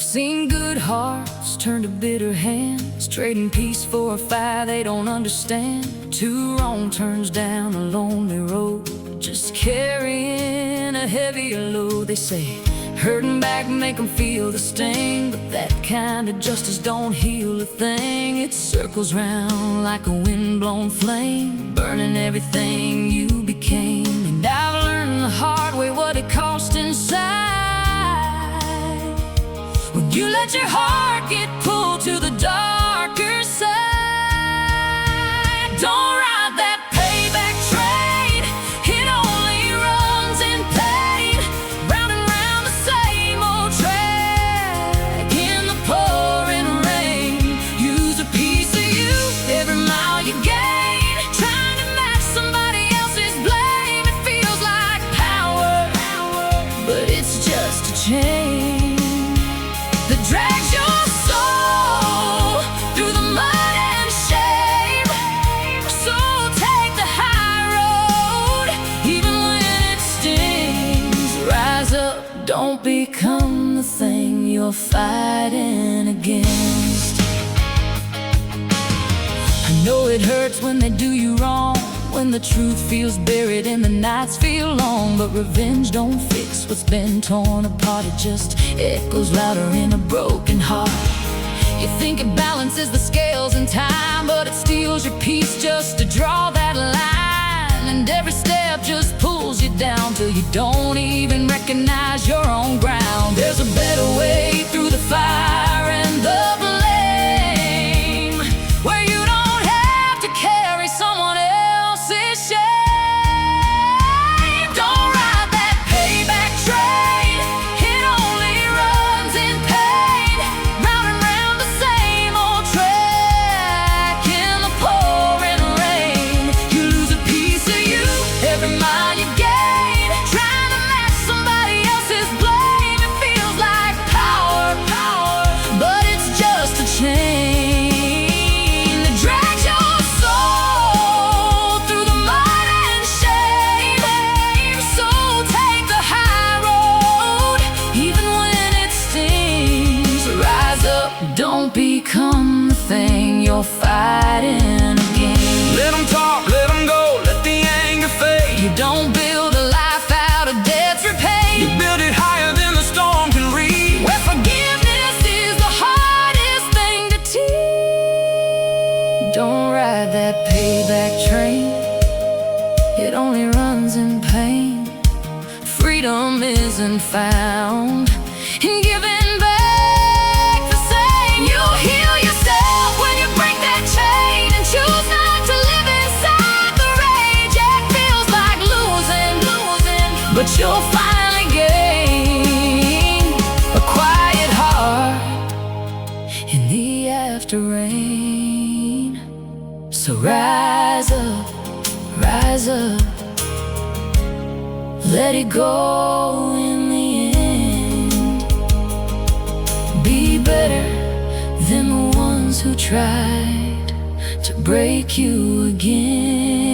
I've seen good hearts turn to bitter hands, trading peace for a fire they don't understand. Two wrong turns down a lonely road, just carrying a heavier load. They say hurting back make them feel the sting, but that kind of justice don't heal a thing. It circles round like a windblown flame, burning everything you became. And I've learned the hard way what it cost inside when you let your heart get pulled to the darker side. Don't ride that payback train, it only runs in pain. Round and round the same old track in the pouring rain. Use a piece of you every mile you gain, trying to match somebody else's blame. It feels like power, but it's just a chain that drags your soul through the mud and shame. So take the high road, even when it stings. Rise up, don't become the thing you're fighting against. I know it hurts when they do you wrong, when the truth feels buried and the nights feel long. But revenge don't fix what's been torn apart, it just echoes louder in a broken heart. You think it balances the scales in time, but it steals your peace just to draw that line. And every step just pulls you down till you don't even recognize your own ground. There's a better way through the fire and the blame, where you don't have to carry someone else's shame. Don't ride that payback train, it only runs in pain. Round and round the same old track in the pouring rain. You lose a piece of you every mile you gain, trying to match somebody else's blame. It feels like power, but it's just a chain that drags your soul through the mud and shame. So take the high road, even when it stings. Rise up, don't become the thing you're fighting against. Let them talk, let them go, let the anger fade. You don't build a life out of debts repaid. You build it higher than the storm can reach. Where forgiveness is the hardest thing to teach. Don't ride that payback train, it only runs in pain. Freedom isn't found in giving back the same. You heal yourself when you break that chain and choose not to live inside the rage. It feels like losing, but you'll finally gain a quiet heart in the after rain. So rise up, let it go in the end. Be better than the ones who tried to break you again.